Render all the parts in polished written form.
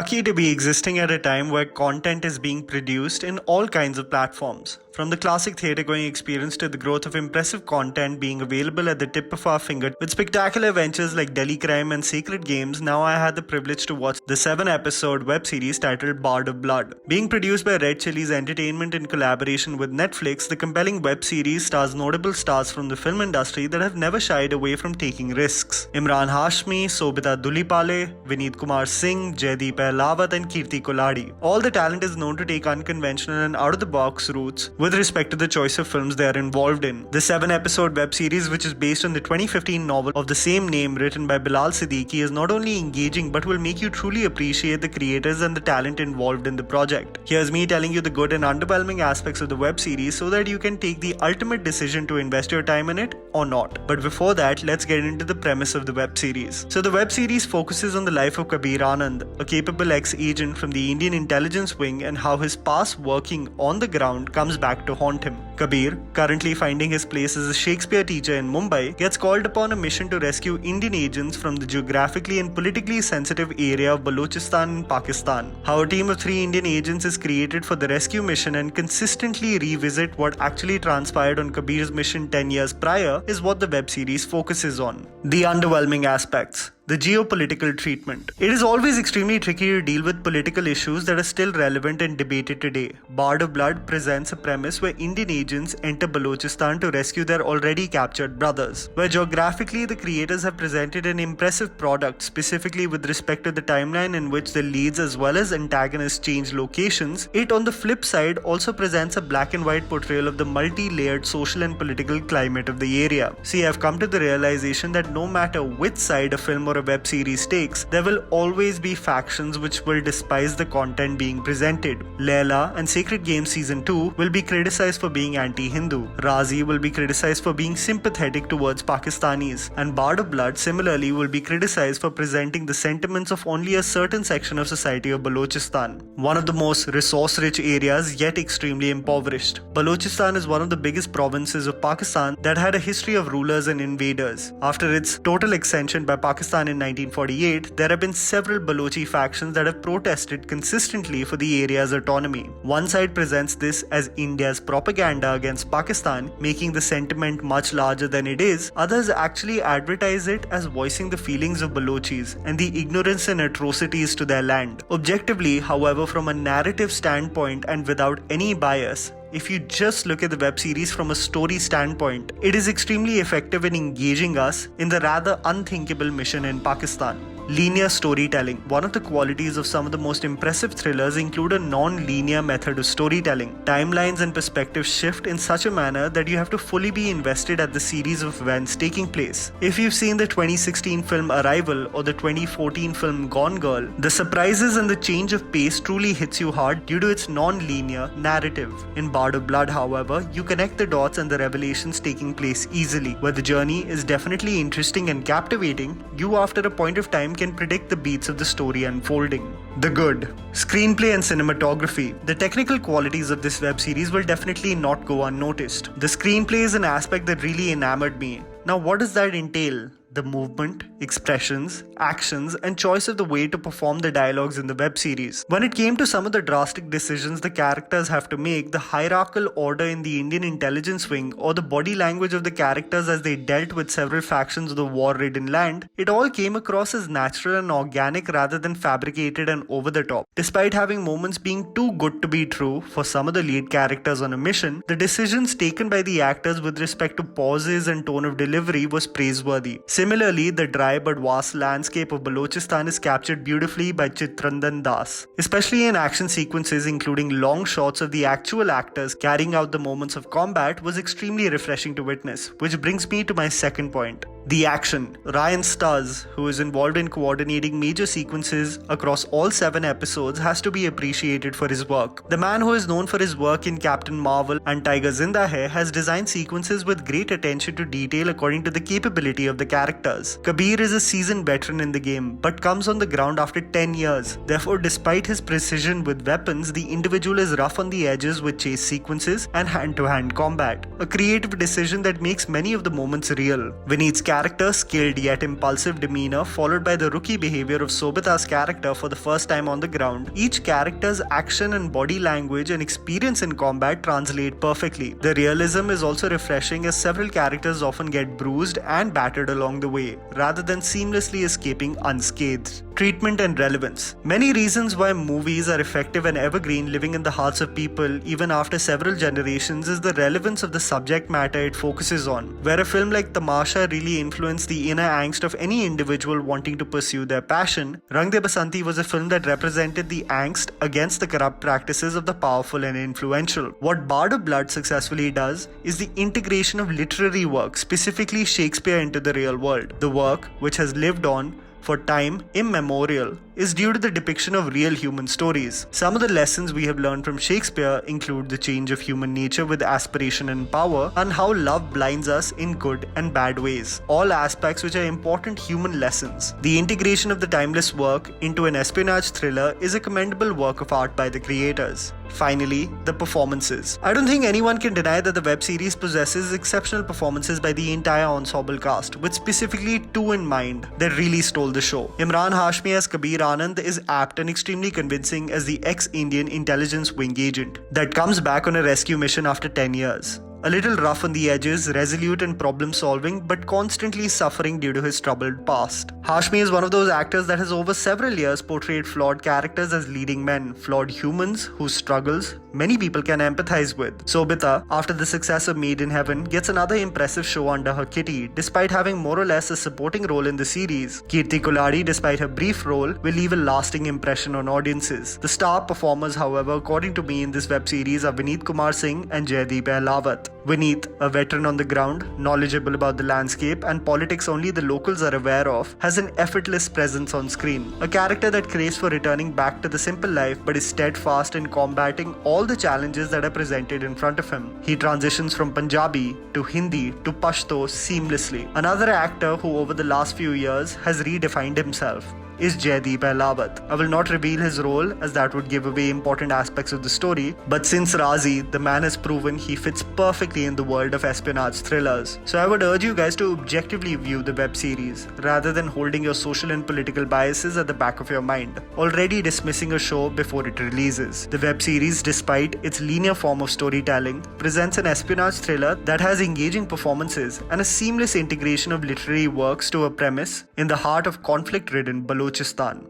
lucky to be existing at a time where content is being produced in all kinds of platforms. From the classic theatre-going experience to the growth of impressive content being available at the tip of our finger, with spectacular ventures like Delhi Crime and Sacred Games, now I had the privilege to watch the 7-episode web series titled Bard of Blood. Being produced by Red Chillies Entertainment in collaboration with Netflix, the compelling web series stars notable stars from the film industry that have never shied away from taking risks. Emraan Hashmi, Sobhita Dhulipala, Vineet Kumar Singh, Jaideep Ahlawat and Kirti Koladi. All the talent is known to take unconventional and out-of-the-box routes with respect to the choice of films they are involved in. The 7-episode web series, which is based on the 2015 novel of the same name written by Bilal Siddiqui, is not only engaging but will make you truly appreciate the creators and the talent involved in the project. Here's me telling you the good and underwhelming aspects of the web series so that you can take the ultimate decision to invest your time in it or not. But before that, let's get into the premise of the web series. So the web series focuses on the life of Kabir Anand, a capable ex-agent from the Indian intelligence wing, and how his past working on the ground comes back to haunt him. Kabir, currently finding his place as a Shakespeare teacher in Mumbai, gets called upon a mission to rescue Indian agents from the geographically and politically sensitive area of Balochistan in Pakistan. How a team of 3 Indian agents is created for the rescue mission and consistently revisit what actually transpired on Kabir's mission 10 years prior is what the web series focuses on. The underwhelming aspects. The geopolitical treatment. It is always extremely tricky to deal with political issues that are still relevant and debated today. Bard of Blood presents a premise where Indian agents enter Balochistan to rescue their already captured brothers. Where geographically the creators have presented an impressive product, specifically with respect to the timeline in which the leads as well as antagonists change locations, it on the flip side also presents a black and white portrayal of the multi-layered social and political climate of the area. See, I've come to the realization that no matter which side a film or a web series takes, there will always be factions which will despise the content being presented. Layla and Sacred Games Season 2 will be criticized for being anti-Hindu. Razi will be criticized for being sympathetic towards Pakistanis. And Bard of Blood similarly will be criticized for presenting the sentiments of only a certain section of society of Balochistan. One of the most resource-rich areas yet extremely impoverished. Balochistan is one of the biggest provinces of Pakistan that had a history of rulers and invaders. After its total accession by Pakistan in 1948, there have been several Balochi factions that have protested consistently for the area's autonomy. One side presents this as India's propaganda against Pakistan, making the sentiment much larger than it is. Others actually advertise it as voicing the feelings of Balochis and the ignorance and atrocities to their land. Objectively, however, from a narrative standpoint and without any bias, if you just look at the web series from a story standpoint, it is extremely effective in engaging us in the rather unthinkable mission in Pakistan. Linear storytelling. One of the qualities of some of the most impressive thrillers include a non-linear method of storytelling. Timelines and perspectives shift in such a manner that you have to fully be invested at the series of events taking place. If you've seen the 2016 film Arrival or the 2014 film Gone Girl, the surprises and the change of pace truly hits you hard due to its non-linear narrative. In Bard of Blood, however, you connect the dots and the revelations taking place easily. Where the journey is definitely interesting and captivating, you after a point of time can predict the beats of the story unfolding. The good. Screenplay and cinematography. The technical qualities of this web series will definitely not go unnoticed. The screenplay is an aspect that really enamored me. Now, what does that entail? The movement, expressions, actions, and choice of the way to perform the dialogues in the web series. When it came to some of the drastic decisions the characters have to make, the hierarchical order in the Indian intelligence wing, or the body language of the characters as they dealt with several factions of the war-ridden land, it all came across as natural and organic rather than fabricated and over the top. Despite having moments being too good to be true for some of the lead characters on a mission, the decisions taken by the actors with respect to pauses and tone of delivery was praiseworthy. Similarly, the dry but vast landscape of Balochistan is captured beautifully by Chitrandan Das, especially in action sequences including long shots of the actual actors carrying out the moments of combat was extremely refreshing to witness, which brings me to my second point. The action. Ryan Stuz, who is involved in coordinating major sequences across all 7 episodes, has to be appreciated for his work. The man who is known for his work in Captain Marvel and Tiger Zinda Hai has designed sequences with great attention to detail according to the capability of the characters. Kabir is a seasoned veteran in the game, but comes on the ground after 10 years. Therefore, despite his precision with weapons, the individual is rough on the edges with chase sequences and hand-to-hand combat. A creative decision that makes many of the moments real. Vineet's character's skilled yet impulsive demeanor, followed by the rookie behavior of Sobhita's character for the first time on the ground. Each character's action and body language and experience in combat translate perfectly. The realism is also refreshing as several characters often get bruised and battered along the way, rather than seamlessly escaping unscathed. Treatment and relevance. Many reasons why movies are effective and evergreen, living in the hearts of people even after several generations, is the relevance of the subject matter it focuses on. Where a film like Tamasha really influenced the inner angst of any individual wanting to pursue their passion, Rang De Basanti was a film that represented the angst against the corrupt practices of the powerful and influential. What Bard of Blood successfully does is the integration of literary work, specifically Shakespeare, into the real world. The work, which has lived on for time immemorial, is due to the depiction of real human stories. Some of the lessons we have learned from Shakespeare include the change of human nature with aspiration and power, and how love blinds us in good and bad ways. All aspects which are important human lessons. The integration of the timeless work into an espionage thriller is a commendable work of art by the creators. Finally, the performances. I don't think anyone can deny that the web series possesses exceptional performances by the entire ensemble cast, with specifically two in mind that really stole the show. Emraan Hashmi as Kabir Anand is apt and extremely convincing as the ex-Indian intelligence wing agent that comes back on a rescue mission after 10 years. A little rough on the edges, resolute in problem solving, but constantly suffering due to his troubled past. Hashmi is one of those actors that has over several years portrayed flawed characters as leading men, flawed humans whose struggles many people can empathize with. Sobhita, after the success of Made in Heaven, gets another impressive show under her kitty, despite having more or less a supporting role in the series. Kirti Koladi, despite her brief role, will leave a lasting impression on audiences. The star performers, however, according to me in this web series, are Vineet Kumar Singh and Jaideep Ahlawat. Vineet, a veteran on the ground, knowledgeable about the landscape and politics only the locals are aware of, has an effortless presence on screen. A character that craves for returning back to the simple life but is steadfast in combating all the challenges that are presented in front of him. He transitions from Punjabi to Hindi to Pashto seamlessly. Another actor who over the last few years has redefined himself is Jaideep Ahlawat. I will not reveal his role as that would give away important aspects of the story, but since Razi, the man has proven he fits perfectly in the world of espionage thrillers. So I would urge you guys to objectively view the web series rather than holding your social and political biases at the back of your mind, already dismissing a show before it releases. The web series, despite its linear form of storytelling, presents an espionage thriller that has engaging performances and a seamless integration of literary works to a premise in the heart of conflict-ridden Balochistan.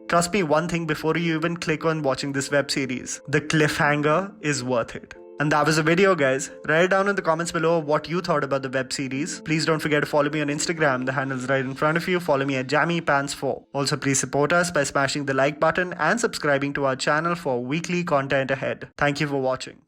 Trust me one thing before you even click on watching this web series. The cliffhanger is worth it. And that was the video, guys. Write down in the comments below what you thought about the web series. Please don't forget to follow me on Instagram. The handle is right in front of you. Follow me at JammyPants4. Also, please support us by smashing the like button and subscribing to our channel for weekly content ahead. Thank you for watching.